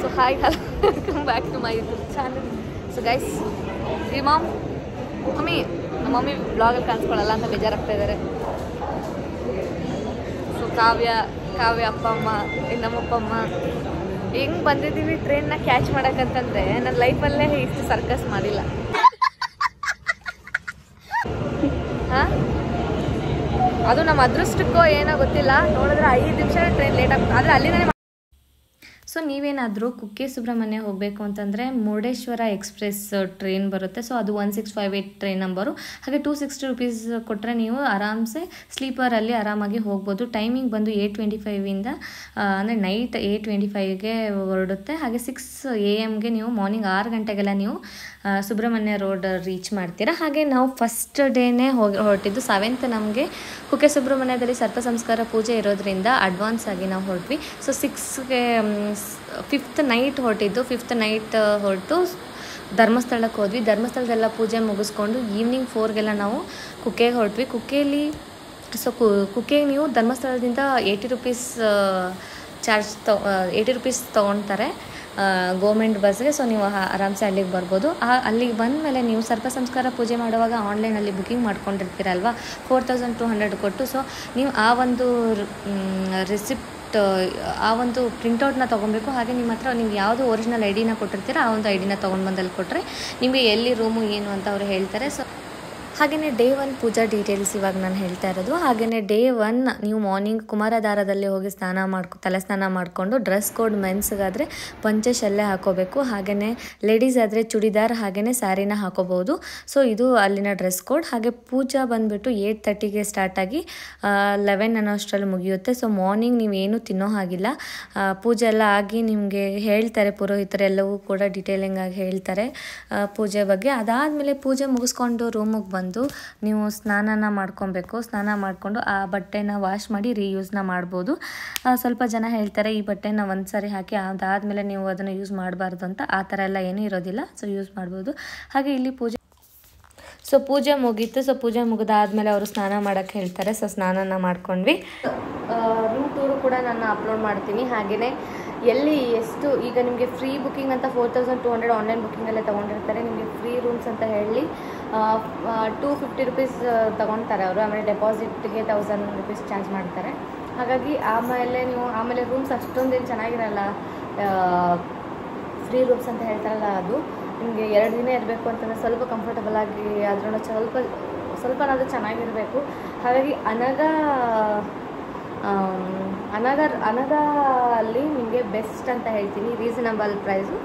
So hi hello welcome back to my YouTube channel. So guys, ಈ mummy ನಮ್ಮ mummy ಬ್ಲಾಗಲ್ಲಿ ಕಾಣಿಸ್ಕೊಳ್ಳಲ್ಲ ಅಂತ ಬೇಜಾರಾಗ್ತಾ ಇದ್ದಾರೆ. ಸೊ ಕಾವ್ಯ ಅಪ್ಪ ಅಮ್ಮ, ನಮ್ಮಪ್ಪ ಅಮ್ಮ ಹೆಂಗೆ ಬಂದಿದ್ದೀವಿ ಟ್ರೈನ್ನ ಕ್ಯಾಚ್ ಮಾಡೋಕ್ಕಂತಂದರೆ ನನ್ನ ಲೈಫಲ್ಲೇ ಇಷ್ಟು ಸರ್ಕಸ್ ಮಾಡಿಲ್ಲ. ಹಾಂ, ಅದು ನಮ್ಮ ಅದೃಷ್ಟಕ್ಕೋ ಏನೋ ಗೊತ್ತಿಲ್ಲ. ನೋಡಿದ್ರೆ 5 ನಿಮಿಷ ಟ್ರೈನ್ ಲೇಟ್ ಆಗುತ್ತೆ. ಆದರೆ ಅಲ್ಲಿಂದನೇ. ಸೊ ನೀವೇನಾದರೂ ಕುಕ್ಕೆ ಸುಬ್ರಹ್ಮಣ್ಯ ಹೋಗಬೇಕು ಅಂತಂದರೆ ಮುರುಡೇಶ್ವರ ಎಕ್ಸ್ಪ್ರೆಸ್ ಟ್ರೈನ್ ಬರುತ್ತೆ. ಸೊ ಅದು 1658 ಟ್ರೈನ್ ನಂಬರು. ಹಾಗೆ 260 ರೂಪೀಸ್ ಕೊಟ್ಟರೆ ನೀವು ಆರಾಮ್ಸೆ ಸ್ಲೀಪರಲ್ಲಿ ಆರಾಮಾಗಿ ಹೋಗ್ಬೋದು. ಟೈಮಿಂಗ್ ಬಂದು 8:25ಇಂದ ಅಂದರೆ ನೈಟ್ 8:25ಗೆ ಹೊರಡುತ್ತೆ. ಹಾಗೆ 6 AM ನೀವು ಮಾರ್ನಿಂಗ್ 6 ಗಂಟೆಗೆಲ್ಲ ನೀವು ಸುಬ್ರಹ್ಮಣ್ಯ ರೋಡ್ ರೀಚ್ ಮಾಡ್ತೀರಾ. ಹಾಗೆ ನಾವು ಫಸ್ಟ್ ಡೇನೇ ಹೊರಟಿದ್ದು 7th ನಮಗೆ ಕುಕ್ಕೆ ಸುಬ್ರಹ್ಮಣ್ಯದಲ್ಲಿ ಸರ್ಪ ಸಂಸ್ಕಾರ ಪೂಜೆ ಇರೋದ್ರಿಂದ ಅಡ್ವಾನ್ಸ್ ಆಗಿ ನಾವು ಹೊರಟ್ವಿ. ಸೊ 6ಗೆ 5th ನೈಟ್ ಹೊರಟಿದ್ದು. 5th ನೈಟ್ ಹೊರಟು ಧರ್ಮಸ್ಥಳಕ್ಕೆ ಹೋದ್ವಿ. ಧರ್ಮಸ್ಥಳದೆಲ್ಲ ಪೂಜೆ ಮುಗಿಸ್ಕೊಂಡು ಈವ್ನಿಂಗ್ 4ಗೆಲ್ಲ ನಾವು ಕುಕ್ಕೆಗೆ ಹೊರಟ್ವಿ. ಕುಕ್ಕೆಯಲ್ಲಿ ಕುಕ್ಕೆಗೆ ನೀವು ಧರ್ಮಸ್ಥಳದಿಂದ 80 ರೂಪೀಸ್ ಚಾರ್ಜ್ 80 ರೂಪೀಸ್ ತೊಗೊಳ್ತಾರೆ ಗೌರ್ಮೆಂಟ್ ಬಸ್ಗೆ. ಸೊ ನೀವು ಆರಾಮ್ಸೆ ಅಲ್ಲಿಗೆ ಬರ್ಬೋದು. ಅಲ್ಲಿಗೆ ಬಂದಮೇಲೆ ನೀವು ಸರ್ಪ ಸಂಸ್ಕಾರ ಪೂಜೆ ಮಾಡುವಾಗ ಆನ್ಲೈನಲ್ಲಿ ಬುಕ್ಕಿಂಗ್ ಮಾಡ್ಕೊಂಡಿರ್ತೀರಲ್ವ, 4200 ಕೊಟ್ಟು. ಸೊ ನೀವು ಆ ಒಂದು ರಿಸಿಪ್ಟ್, ಆ ಒಂದು ಪ್ರಿಂಟೌಟ್ನ ತೊಗೊಬೇಕು. ಹಾಗೆ ನಿಮ್ಮ ಹತ್ರ ನೀವು ಯಾವುದು ಒರಿಜಿನಲ್ ಐಡಿನ ಕೊಟ್ಟಿರ್ತೀರ ಆ ಒಂದು ಐಡಿನ ತೊಗೊಂಡು ಬಂದಲ್ಲಿ ಕೊಟ್ಟರೆ ನಿಮಗೆ ಎಲ್ಲಿ ರೂಮು ಏನು ಅಂತ ಅವರು ಹೇಳ್ತಾರೆ. ಸೊ ಹಾಗೆಯೇ ಡೇ 1 ಪೂಜಾ ಡೀಟೇಲ್ಸ್ ಇವಾಗ ನಾನು ಹೇಳ್ತಾ ಇರೋದು. ಹಾಗೆಯೇ ಡೇ 1 ನೀವು ಮಾರ್ನಿಂಗ್ ಕುಮಾರಧಾರದಲ್ಲಿ ಹೋಗಿ ತಲೆ ಸ್ನಾನ ಮಾಡಿಕೊಂಡು ಡ್ರೆಸ್ ಕೋಡ್ ಮೆನ್ಸ್ಗಾದರೆ ಪಂಚೆ ಶಲ್ಲೆ ಹಾಕೋಬೇಕು. ಹಾಗೆಯೇ ಲೇಡೀಸ್ ಆದರೆ ಚೂಡಿದಾರ್ ಹಾಗೆಯೇ ಸ್ಯಾರಿನ ಹಾಕೋಬೋದು. ಸೊ ಇದು ಅಲ್ಲಿನ ಡ್ರೆಸ್ ಕೋಡ್. ಹಾಗೆ ಪೂಜಾ ಬಂದುಬಿಟ್ಟು 8:30ಗೆ ಸ್ಟಾರ್ಟ್ ಆಗಿ 11 ಅನ್ನೋಷ್ಟರಲ್ಲಿ ಮುಗಿಯುತ್ತೆ. ಸೊ ಮಾರ್ನಿಂಗ್ ನೀವೇನು ತಿನ್ನೋ ಹಾಗಿಲ್ಲ. ಪೂಜೆ ಎಲ್ಲ ಆಗಿ ನಿಮಗೆ ಹೇಳ್ತಾರೆ ಪುರೋಹಿತರು, ಎಲ್ಲವೂ ಕೂಡ ಡೀಟೇಲಿಂಗಾಗಿ ಹೇಳ್ತಾರೆ ಪೂಜೆ ಬಗ್ಗೆ. ಅದಾದಮೇಲೆ ಪೂಜೆ ಮುಗಿಸ್ಕೊಂಡು ರೂಮಿಗೆ ಬಂದು ನೀವು ಸ್ನಾನನ ಮಾಡ್ಕೊಬೇಕು. ಸ್ನಾನ ಮಾಡಿಕೊಂಡು ಆ ಬಟ್ಟೆನ ವಾಶ್ ಮಾಡಿ ರೀಯೂಸ್ನ ಮಾಡ್ಬೋದು. ಸ್ವಲ್ಪ ಜನ ಹೇಳ್ತಾರೆ ಈ ಬಟ್ಟೆನ ಒಂದು ಸಾರಿ ಹಾಕಿ ಅದಾದಮೇಲೆ ನೀವು ಅದನ್ನು ಯೂಸ್ ಮಾಡಬಾರ್ದು ಅಂತ. ಆ ಥರ ಎಲ್ಲ ಏನೂ ಇರೋದಿಲ್ಲ. ಸೊ ಯೂಸ್ ಮಾಡ್ಬೋದು. ಹಾಗೆ ಇಲ್ಲಿ ಪೂಜೆ ಮುಗೀತು. ಸೊ ಪೂಜೆ ಮುಗಿದಾದ್ಮೇಲೆ ಅವರು ಸ್ನಾನ ಮಾಡೋಕ್ಕೆ ಹೇಳ್ತಾರೆ. ಸೊ ಸ್ನಾನನ ಮಾಡ್ಕೊಂಡ್ವಿ. ರೂಮ್ ಟೂರು ಕೂಡ ನಾನು ಅಪ್ಲೋಡ್ ಮಾಡ್ತೀನಿ. ಹಾಗೆಯೇ ಎಲ್ಲಿ ಎಷ್ಟು ಈಗ ನಿಮಗೆ ಫ್ರೀ ಬುಕ್ಕಿಂಗ್ ಅಂತ 4200 ಆನ್ಲೈನ್ ಬುಕ್ಕಿಂಗಲ್ಲೇ ತೊಗೊಂಡಿರ್ತಾರೆ. ನಿಮಗೆ ಫ್ರೀ ರೂಮ್ಸ್ ಅಂತ ಹೇಳಿ 250 ರೂಪೀಸ್ ತೊಗೊಳ್ತಾರೆ ಅವರು. ಆಮೇಲೆ ಡೆಪಾಸಿಟ್ಗೆ 1000 ರೂಪೀಸ್ ಚಾರ್ಜ್ ಮಾಡ್ತಾರೆ. ಹಾಗಾಗಿ ಆಮೇಲೆ ರೂಮ್ಸ್ ಅಷ್ಟೊಂದೇನು ಚೆನ್ನಾಗಿರಲ್ಲ. ಫ್ರೀ ರೂಮ್ಸ್ ಅಂತ ಹೇಳ್ತಾರಲ್ಲ, ಅದು ನಿಮಗೆ 2 ದಿನ ಇರಬೇಕು ಅಂತಂದರೆ ಸ್ವಲ್ಪ ಕಂಫರ್ಟಬಲ್ ಆಗಿ ಅದರೊಳಗೆ ಸ್ವಲ್ಪನಾದರೂ ಚೆನ್ನಾಗಿರಬೇಕು. ಹಾಗಾಗಿ ಅನಗ ಅಲ್ಲಿ ನಿಮಗೆ ಬೆಸ್ಟ್ ಅಂತ ಹೇಳ್ತೀನಿ. Reasonable price.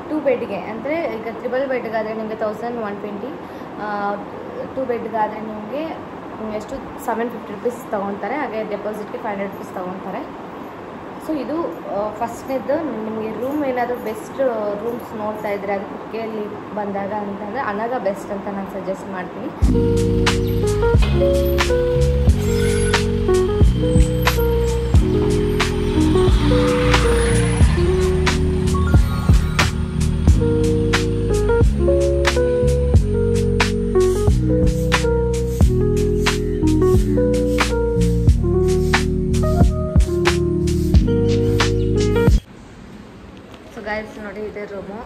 2 ಬೆಡ್ಗೆ ಅಂದರೆ ಈಗ 3 ಬೆಡ್ಗಾದರೆ ನಿಮಗೆ 1120, 2 ಬೆಡ್ಗಾದರೆ ನಿಮಗೆ ಎಷ್ಟು 750 ರೂಪೀಸ್ ತೊಗೊತಾರೆ. ಹಾಗೆ ಡೆಪಾಸಿಟ್ಗೆ 500 ರೂಪೀಸ್ ತೊಗೊತಾರೆ. ಸೊ ಇದು ಫಸ್ಟ್ನೇದು. ನಿಮಗೆ ರೂಮ್ ಏನಾದರೂ ಬೆಸ್ಟ್ ರೂಮ್ಸ್ ನೋಡ್ತಾ ಇದ್ದರೆ ಅದು ಕುಕ್ಕೆಯಲ್ಲಿ ಬಂದಾಗ ಅಂತಂದರೆ ಅನಗ ಬೆಸ್ಟ್ ಅಂತ ನಾನು ಸಜೆಸ್ಟ್ ಮಾಡ್ತೀನಿ. ಗೈಸ್ ನೋಡಿ, ಇದೆ ರೂಮು.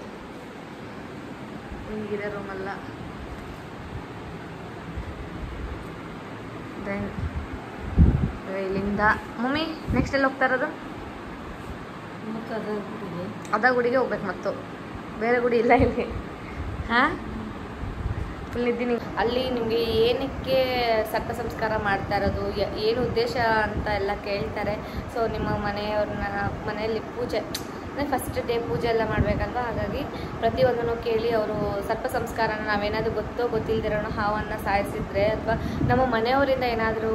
ಹಿಂಗಿದೆ ರೂಮಲ್ಲ. ದೆನ್ ಇಲ್ಲಿಂದ ಮಮ್ಮಿ ನೆಕ್ಸ್ಟ್ ಎಲ್ಲಿ ಹೋಗ್ತಾ ಇರೋದು? ಅದ ಗುಡಿಗೆ ಹೋಗ್ಬೇಕು. ಮತ್ತು ಬೇರೆ ಗುಡಿ ಇಲ್ಲ ಇಲ್ಲಿ. ಹಾಂ, ಫುಲ್ ಇದ್ದೀನಿ. ಅಲ್ಲಿ ನಿಮಗೆ ಏನಕ್ಕೆ ಸರ್ಪ ಸಂಸ್ಕಾರ ಮಾಡ್ತಾ ಇರೋದು, ಏನು ಉದ್ದೇಶ ಅಂತ ಎಲ್ಲ ಕೇಳ್ತಾರೆ. ಸೊ ನಿಮ್ಮ ಮನೆಯಲ್ಲಿ ಪೂಜೆ ಅಂದರೆ ಫಸ್ಟ್ ಡೇ ಪೂಜೆ ಎಲ್ಲ ಮಾಡಬೇಕಲ್ವ. ಹಾಗಾಗಿ ಪ್ರತಿಯೊಂದನ್ನು ಕೇಳಿ ಅವರು ಸರ್ಪ ಸಂಸ್ಕಾರನ ನಾವೇನಾದರೂ ಗೊತ್ತಿಲ್ಲದಿರೋಣ ಹಾವನ್ನು ಸಾಯಿಸಿದ್ರೆ ಅಥವಾ ನಮ್ಮ ಮನೆಯವರಿಂದ ಏನಾದರೂ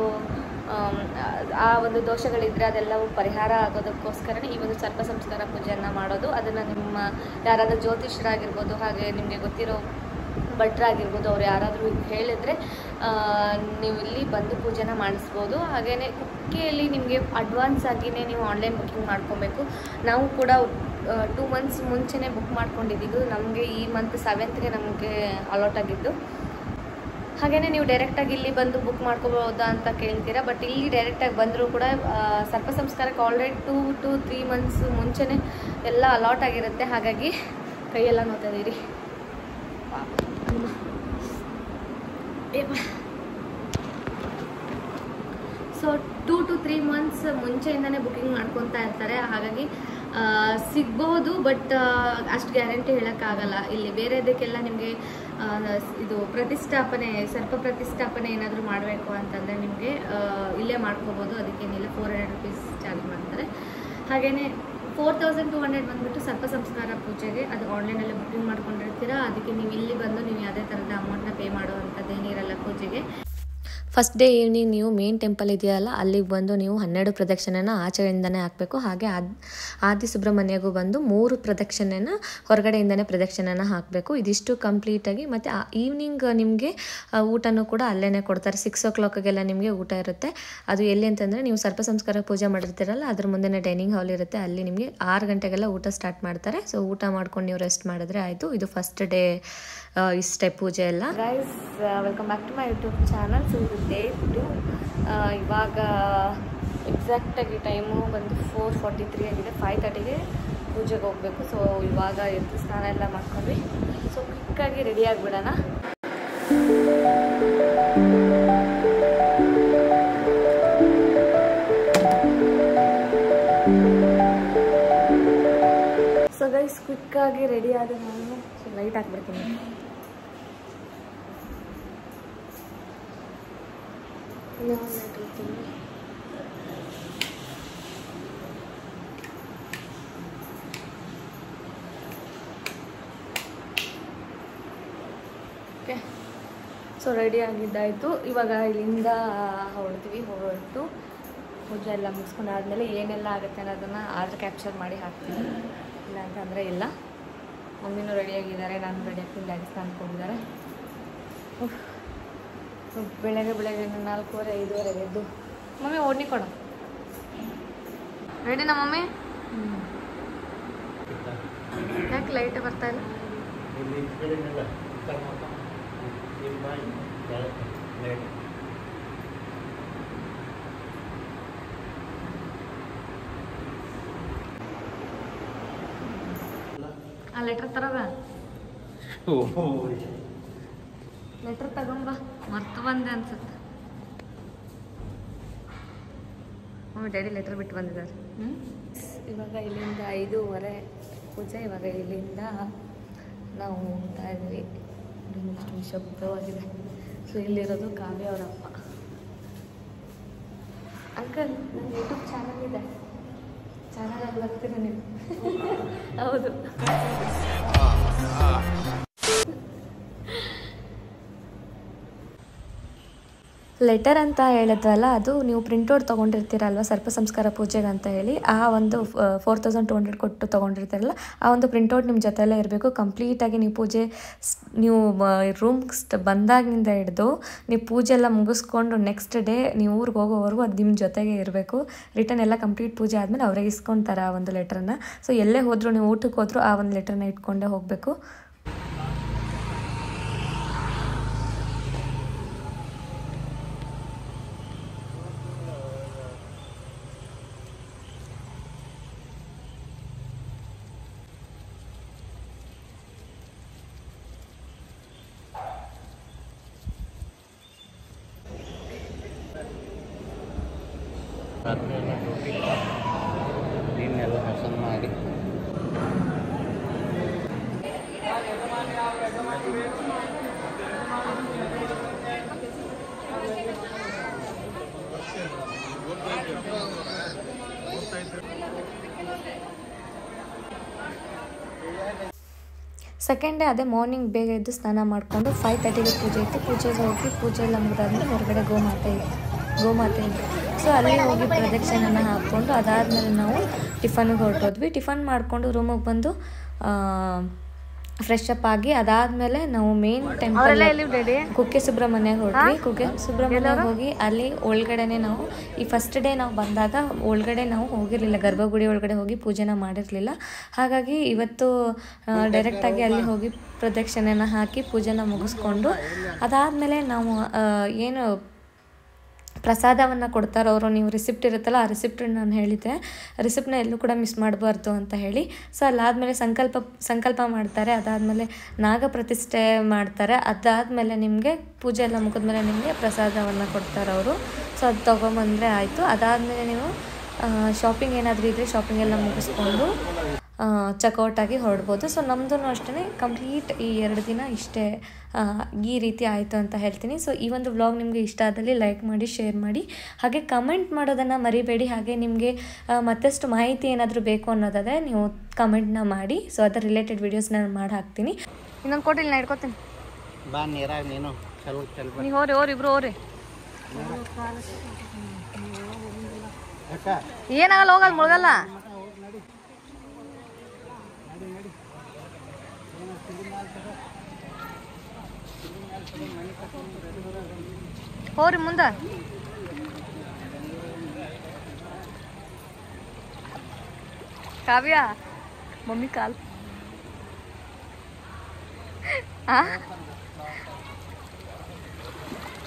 ಆ ಒಂದು ದೋಷಗಳಿದ್ದರೆ ಅದೆಲ್ಲವೂ ಪರಿಹಾರ ಆಗೋದಕ್ಕೋಸ್ಕರನೇ ಈ ಒಂದು ಸರ್ಪ ಸಂಸ್ಕಾರ ಪೂಜೆಯನ್ನು ಮಾಡೋದು. ಅದನ್ನು ನಿಮ್ಮ ಯಾರಾದರೂ ಜ್ಯೋತಿಷ್ಯರಾಗಿರ್ಬೋದು, ಹಾಗೆ ನಿಮಗೆ ಗೊತ್ತಿರೋ ಭಟ್ರಾಗಿರ್ಬೋದು, ಅವ್ರು ಯಾರಾದರೂ ಹೇಳಿದ್ರೆ ನೀವು ಇಲ್ಲಿ ಬಂದು ಪೂಜೆನ ಮಾಡಿಸ್ಬೋದು. ಹಾಗೆಯೇ ಕುಕ್ಕೆಯಲ್ಲಿ ನಿಮಗೆ ಅಡ್ವಾನ್ಸ್ ಆಗಿಯೇ ನೀವು ಆನ್ಲೈನ್ ಬುಕ್ಕಿಂಗ್ ಮಾಡ್ಕೊಬೇಕು. ನಾವು ಕೂಡ 2 ಮಂತ್ಸ್ ಮುಂಚೆನೇ ಬುಕ್ ಮಾಡ್ಕೊಂಡಿದ್ದು. ನಮಗೆ ಈ ಮಂತ್ 7th ನಮಗೆ ಅಲಾಟ್ ಆಗಿದ್ದು. ಹಾಗೆಯೇ ನೀವು ಡೈರೆಕ್ಟಾಗಿ ಇಲ್ಲಿ ಬಂದು ಬುಕ್ ಮಾಡ್ಕೋಬೋದಾ ಅಂತ ಕೇಳ್ತೀರಾ. ಬಟ್ ಇಲ್ಲಿ ಡೈರೆಕ್ಟಾಗಿ ಬಂದರೂ ಕೂಡ ಸರ್ಪ ಸಂಸ್ಕಾರಕ್ಕೆ ಆಲ್ರೆಡಿ 2 to 3 months ಮುಂಚೆನೇ ಎಲ್ಲ ಅಲಾಟ್ ಆಗಿರುತ್ತೆ. ಹಾಗಾಗಿ ಕೈಯೆಲ್ಲ ನೋಡ್ತಾ ಇದ್ದೀರಿ. ಸೊ 2 to 3 months ಮುಂಚೆಯಿಂದನೇ ಬುಕ್ಕಿಂಗ್ ಮಾಡ್ಕೊತಾ ಇರ್ತಾರೆ. ಹಾಗಾಗಿ ಸಿಗ್ಬೋದು, ಬಟ್ ಅಷ್ಟು ಗ್ಯಾರಂಟಿ ಹೇಳೋಕ್ಕಾಗಲ್ಲ. ಇಲ್ಲಿ ಬೇರೆದಕ್ಕೆಲ್ಲ ನಿಮಗೆ ಇದು ಪ್ರತಿಷ್ಠಾಪನೆ, ಸರ್ಪ ಪ್ರತಿಷ್ಠಾಪನೆ ಏನಾದರೂ ಮಾಡಬೇಕು ಅಂತಂದರೆ ನಿಮಗೆ ಇಲ್ಲೇ ಮಾಡ್ಕೋಬೋದು. ಅದಕ್ಕೇನಿಲ್ಲ, 400 rupees ಚಾರ್ಜ್ ಮಾಡ್ತಾರೆ. ಹಾಗೆಯೇ 4200 ಬಂದುಬಿಟ್ಟು ಸರ್ಪ ಸಂಸ್ಕಾರ ಪೂಜೆಗೆ. ಅದು ಆನ್ಲೈನಲ್ಲಿ ಬುಕ್ಕಿಂಗ್ ಮಾಡ್ಕೊಂಡಿರ್ತೀರಾ. ಅದಕ್ಕೆ ನೀವು ಇಲ್ಲಿ ಬಂದು ನೀವು ಯಾವುದೇ ಥರದ ಅಮೌಂಟ್ನ ಪೇ ಮಾಡುವಂಥದ್ದೇನಿರಲ್ಲ ಪೂಜೆಗೆ. ಫಸ್ಟ್ ಡೇ ಈವ್ನಿಂಗ್ ನೀವು ಮೇನ್ ಟೆಂಪಲ್ ಇದೆಯಲ್ಲ, ಅಲ್ಲಿಗೆ ಬಂದು ನೀವು 12 ಪ್ರದಕ್ಷಿಣೆನ ಆಚೆಯಿಂದನೇ ಹಾಕಬೇಕು. ಹಾಗೆ ಆದಿ ಸುಬ್ರಹ್ಮಣ್ಯಗೂ ಬಂದು 3 ಪ್ರದಕ್ಷಿಣೆನ ಹೊರಗಡೆಯಿಂದನೇ ಪ್ರದಕ್ಷಿಣೆನ ಹಾಕಬೇಕು. ಇದಿಷ್ಟು ಕಂಪ್ಲೀಟಾಗಿ. ಮತ್ತು ಈವ್ನಿಂಗ್ ನಿಮಗೆ ಊಟನೂ ಕೂಡ ಅಲ್ಲೇ ಕೊಡ್ತಾರೆ. 6 o'clockಗೆಲ್ಲ ನಿಮಗೆ ಊಟ ಇರುತ್ತೆ. ಅದು ಎಲ್ಲಿ ಅಂತಂದರೆ ನೀವು ಸರ್ಪ ಸಂಸ್ಕಾರ ಪೂಜೆ ಮಾಡಿರ್ತೀರಲ್ಲ, ಅದ್ರ ಮುಂದೆನೇ ಡೈನಿಂಗ್ ಹಾಲ್ ಇರುತ್ತೆ. ಅಲ್ಲಿ ನಿಮಗೆ 6 ಗಂಟೆಗೆಲ್ಲ ಊಟ ಸ್ಟಾರ್ಟ್ ಮಾಡ್ತಾರೆ. ಸೊ ಊಟ ಮಾಡ್ಕೊಂಡು ನೀವು ರೆಸ್ಟ್ ಮಾಡಿದ್ರೆ ಆಯಿತು. ಇದು ಫಸ್ಟ್ ಡೇ ಇಷ್ಟೇ ಪೂಜೆ ಎಲ್ಲ. Guys, welcome back to my YouTube channel. So ಇದು ಡೇ 2. ಇವಾಗ ಎಕ್ಸಾಕ್ಟಾಗಿ ಟೈಮು ಬಂದು 4:43 ಆಗಿದೆ. 5:30ಗೆ ಪೂಜೆಗೆ ಹೋಗಬೇಕು. ಸೊ ಇವಾಗ ಎದ್ದು ಸ್ನಾನ ಎಲ್ಲ ಮಾಡ್ಕೊಂಡ್ವಿ. ಸೊ ಕ್ವಿಕ್ಕಾಗಿ ರೆಡಿ ಆಗಿಬಿಡೋಣ. ಸೊ ಗೈಸ್, ಕ್ವಿಕ್ಕಾಗಿ ರೆಡಿ ಆದ ನಾನು ಲೈಟ್ ಹಾಕ್ಬಿಡ್ತೀನಿ. ಓಕೆ, ಸೊ ರೆಡಿ ಆಗಿದ್ದಾಯಿತು. ಇವಾಗ ಇಲ್ಲಿಂದ ಹೊರಟು ಪೂಜೆ ಎಲ್ಲ ಮುಗಿಸ್ಕೊಂಡಾದ್ಮೇಲೆ ಏನೆಲ್ಲ ಆಗುತ್ತೆ ಅನ್ನೋದನ್ನು ಆರ್ಡರ್ ಕ್ಯಾಪ್ಚರ್ ಮಾಡಿ ಹಾಕ್ತೀನಿ. ಇಲ್ಲ ಅಂತಂದರೆ ಇಲ್ಲ. ಮಮ್ಮಿನೂ ರೆಡಿಯಾಗಿದ್ದಾರೆ, ನಾನು ರೆಡಿಯಾಗಿ ಡ್ಯಾಡಿ ಸ್ನಾನಕ್ಕೆ ಹೋಗಿದ್ದಾರೆ. ಬೆಳಗ್ಗೆ 4:15, 5:30 ಎದ್ದು ಮಮ್ಮಿ ಓಡ್ನಿ ಕೊಡು. ರೆಡಿನಾ ಮಮ್ಮಿ? ಯಾಕೆ ಲೈಟ್ ಬರ್ತಾ ಇಲ್ಲ? ಆ ಲೆಟ್ರ್ ತರದ ಲೆಟ್ರ್ ತಗೊಂಬ, ಮರ್ತು ಬಂದೆ ಅನ್ಸುತ್ತೆ. ಮಮ್ಮಿ ಡ್ಯಾಡಿ ಲೆಟ್ರ್ ಬಿಟ್ಟು ಬಂದಿದ್ದಾರೆ. ಇವಾಗ ಇಲ್ಲಿಂದ 5:30 ಪೂಜೆ. ಇವಾಗ ಇಲ್ಲಿಂದ ನಾವು ಹೋಗ್ತಾ ಇದ್ವಿ. ಎಷ್ಟು ನಿಶಬ್ದವಾಗಿದೆ. ಸೊ ಇಲ್ಲಿರೋದು ಕಾವ್ಯ ಅವರಪ್ಪ. ಅಂಕಲ್, ನನ್ನ ಯೂಟ್ಯೂಬ್ ಚಾನಲ್ ಇದೆ, ಚಾನಲಲ್ಲಿ ಬರ್ತೀರ ನೀವು? ಹೌದು. ಲೆಟರ್ ಅಂತ ಹೇಳಿದ್ವಲ್ಲ, ಅದು ನೀವು ಪ್ರಿಂಟೌಟ್ ತೊಗೊಂಡಿರ್ತೀರಲ್ವ ಸರ್ಪ ಸಂಸ್ಕಾರ ಪೂಜೆಗೆ ಅಂತ ಹೇಳಿ. ಆ ಒಂದು 4200 ಕೊಟ್ಟು ತೊಗೊಂಡಿರ್ತೀರಲ್ಲ, ಆ ಒಂದು ಪ್ರಿಂಟೌಟ್ ನಿಮ್ಮ ಜೊತೆಯಲ್ಲೇ ಇರಬೇಕು. ಕಂಪ್ಲೀಟಾಗಿ ನೀವು ಪೂಜೆ ನೀವು ರೂಮ್ ಬಂದಾಗಿನಿಂದ ಹಿಡಿದು ನೀವು ಪೂಜೆ ಎಲ್ಲ ಮುಗಿಸ್ಕೊಂಡು ನೆಕ್ಸ್ಟ್ ಡೇ ನೀವು ಊರಿಗೆ ಹೋಗೋವರೆಗೂ ಅದು ನಿಮ್ಮ ಜೊತೆಗೆ ಇರಬೇಕು. ರಿಟರ್ನ್ ಎಲ್ಲ ಕಂಪ್ಲೀಟ್ ಪೂಜೆ ಆದಮೇಲೆ ಅವರೇ ಇಸ್ಕೊತಾರೆ ಆ ಒಂದು ಲೆಟ್ರನ್ನ. ಸೊ ಎಲ್ಲೇ ಹೋದರೂ ನೀವು ಊಟಕ್ಕೆ ಹೋದರೂ ಆ ಒಂದು ಲೆಟ್ರನ್ನ ಇಟ್ಕೊಂಡೇ ಹೋಗಬೇಕು. ನೀನೆಲ್ಲ ಹಸನ್ ಮಾಡಿ ಸೆಕೆಂಡ್ ಡೇ ಅದೇ ಮಾರ್ನಿಂಗ್ ಬೇಗ ಎದ್ದು ಸ್ನಾನ ಮಾಡಿಕೊಂಡು 5:30ಗೆ ಪೂಜೆ ಇತ್ತು. ಪೂಜೆಗೆ ಹೋಗಿ ಪೂಜೆ ಎಲ್ಲ ಮುಗಿದಾದ್ಮೇಲೆ ಹೊರಗಡೆ ಗೋಮಾತೆ ಇತ್ತು. ಸೊ ಅಲ್ಲಿ ಹೋಗಿ ಪ್ರದಕ್ಷಿಣೆನ ಹಾಕ್ಕೊಂಡು ಅದಾದಮೇಲೆ ನಾವು ಟಿಫನ್ಗೆ ಹೊರಟೋದ್ವಿ. ಟಿಫನ್ ಮಾಡಿಕೊಂಡು ರೂಮಿಗೆ ಬಂದು ಫ್ರೆಶ್ ಅಪ್ ಆಗಿ ಅದಾದಮೇಲೆ ನಾವು ಮೇನ್ ಟೆಂಪಲ್ ಕುಕ್ಕೆ ಸುಬ್ರಹ್ಮಣ್ಯ ಹೋದ್ವಿ. ಕುಕ್ಕೆ ಸುಬ್ರಹ್ಮಣ್ಯ ಹೋಗಿ ಅಲ್ಲಿ ಒಳಗಡೆನೆ ನಾವು ಈ ಫಸ್ಟ್ ಡೇ ನಾವು ಬಂದಾಗ ಒಳಗಡೆ ನಾವು ಹೋಗಿರಲಿಲ್ಲ, ಗರ್ಭಗುಡಿ ಒಳಗಡೆ ಹೋಗಿ ಪೂಜೆನ ಮಾಡಿರಲಿಲ್ಲ. ಹಾಗಾಗಿ ಇವತ್ತು ಡೈರೆಕ್ಟಾಗಿ ಅಲ್ಲಿ ಹೋಗಿ ಪ್ರದಕ್ಷಿಣೆನ ಹಾಕಿ ಪೂಜೆನ ಮುಗಿಸ್ಕೊಂಡು ಅದಾದಮೇಲೆ ನಾವು ಏನು ಪ್ರಸಾದವನ್ನು ಕೊಡ್ತಾರೆ ಅವರು, ನೀವು ರಿಸಿಪ್ಟ್ ಇರುತ್ತಲ್ಲ ಆ ರಿಸಿಪ್ಟನ್ನು ನಾನು ಹೇಳಿದ್ದೆ, ರಿಸಿಪ್ಟನ್ನ ಎಲ್ಲೂ ಕೂಡ ಮಿಸ್ ಮಾಡಬಾರ್ದು ಅಂತ ಹೇಳಿ. ಸೊ ಅಲ್ಲಾದಮೇಲೆ ಸಂಕಲ್ಪ ಮಾಡ್ತಾರೆ, ಅದಾದಮೇಲೆ ನಾಗ ಪ್ರತಿಷ್ಠೆ ಮಾಡ್ತಾರೆ, ಅದಾದಮೇಲೆ ನಿಮಗೆ ಪೂಜೆ ಎಲ್ಲ ಮುಗಿದ್ಮೇಲೆ ನಿಮಗೆ ಪ್ರಸಾದವನ್ನು ಕೊಡ್ತಾರೆ ಅವರು. ಸೊ ಅದು ತೊಗೊಂಬಂದರೆ ಆಯಿತು. ಅದಾದಮೇಲೆ ನೀವು ಶಾಪಿಂಗ್ ಏನಾದರೂ ಇದ್ದರೆ ಶಾಪಿಂಗ್ ಎಲ್ಲ ಮುಗಿಸ್ಕೊಂಡು ಚೆಕ್ಔಟಾಗಿ ಹೊರಡ್ಬೋದು. ಸೊ ನಮ್ಮದು ಅಷ್ಟೇ ಕಂಪ್ಲೀಟ್ ಈ 2 ದಿನ ಇಷ್ಟೇ ಈ ರೀತಿ ಆಯಿತು ಅಂತ ಹೇಳ್ತೀನಿ. ಸೊ ಈ ಒಂದು ವ್ಲಾಗ್ ನಿಮಗೆ ಇಷ್ಟ ಆದಲ್ಲಿ ಲೈಕ್ ಮಾಡಿ, ಶೇರ್ ಮಾಡಿ, ಹಾಗೆ ಕಮೆಂಟ್ ಮಾಡೋದನ್ನು ಮರಿಬೇಡಿ. ಹಾಗೆ ನಿಮಗೆ ಮತ್ತಷ್ಟು ಮಾಹಿತಿ ಏನಾದರೂ ಬೇಕು ಅನ್ನೋದಾದರೆ ನೀವು ಕಮೆಂಟ್ನ ಮಾಡಿ. ಸೊ ಅದರ ರಿಲೇಟೆಡ್ ವೀಡಿಯೋಸ್ ನಾನು ಮಾಡಿ ಹಾಕ್ತೀನಿ. ಇನ್ನೊಂದು ಕೊಟ್ಟಿಲ್ಲ, ನಾನು ಇಟ್ಕೊತೀನಿ. ನೀವು ಹೋರಿ ಇಬ್ರು ಹೋರಿ, ಏನಾಗಲ್ಲ, ಹೋಗಲ್ಲ, ಮುಳುಗಲ್ಲ. ಹೋರಿ ಮುಂದೆ. ಕಾವ್ಯ ಮಮ್ಮಿ ಕಾಲ್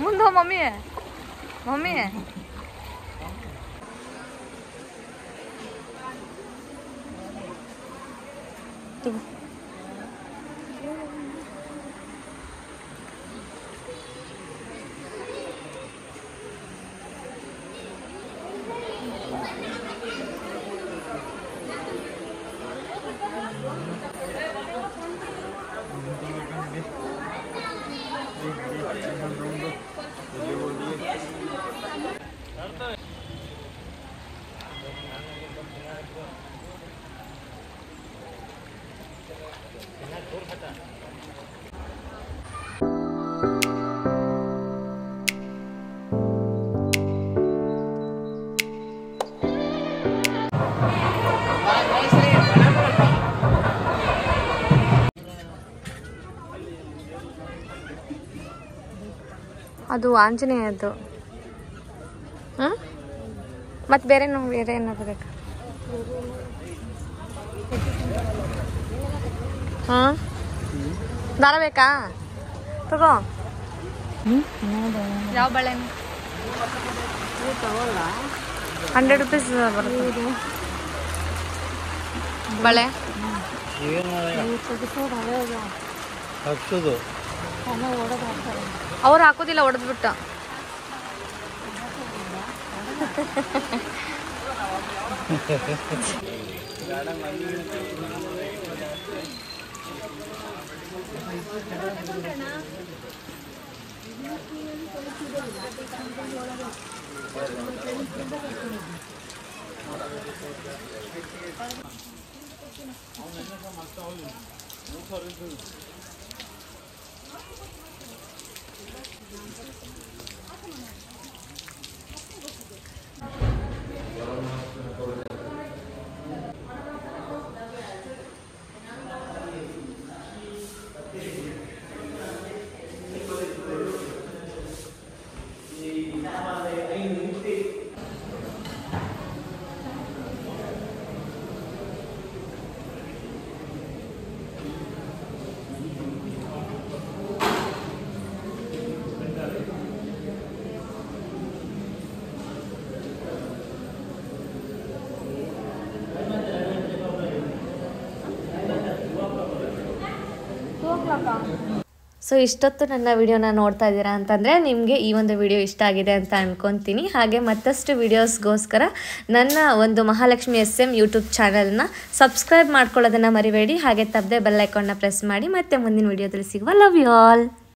ಮುಂದೆ ಮಮ್ಮಿ ಮಮ್ಮಿ ಅದು ಆಂಜನೇಯದ್ದು. ಮತ್ತೆ ಬೇರೆ ಏನಾದ್ರು ಬೇಕಾ? ದಾರ ಬೇಕಾ? ತಗೋ. ಯಾವ ಬಳೆ? 100 ರೂಪೀಸ್ ಬರುತ್ತೆ ಬಳೆ. ಅವ್ರು ಹಾಕೋದಿಲ್ಲ, ಹೊಡೆದ್ಬಿಟ್ಟ. ಸೊ ಇಷ್ಟೊತ್ತು ನನ್ನ ವಿಡಿಯೋನ ನೋಡ್ತಾ ಇದ್ದೀರಾ ಅಂತಂದರೆ ನಿಮಗೆ ಈ ಒಂದು ವಿಡಿಯೋ ಇಷ್ಟ ಆಗಿದೆ ಅಂತ ಅಂದ್ಕೊತೀನಿ. ಹಾಗೆ ಮತ್ತಷ್ಟು ವಿಡಿಯೋಸ್ಗೋಸ್ಕರ ನನ್ನ ಒಂದು ಮಹಾಲಕ್ಷ್ಮಿ SM ಯೂಟ್ಯೂಬ್ ಚಾನಲ್ನ ಸಬ್ಸ್ಕ್ರೈಬ್ ಮಾಡ್ಕೊಳ್ಳೋದನ್ನು ಮರಿಬೇಡಿ. ಹಾಗೆ ತಪ್ಪದೆ ಬೆಲ್ ಐಕಾನ್ನ ಪ್ರೆಸ್ ಮಾಡಿ. ಮತ್ತೆ ಮುಂದಿನ ವಿಡಿಯೋದಲ್ಲಿ ಸಿಗುವ. Love you all.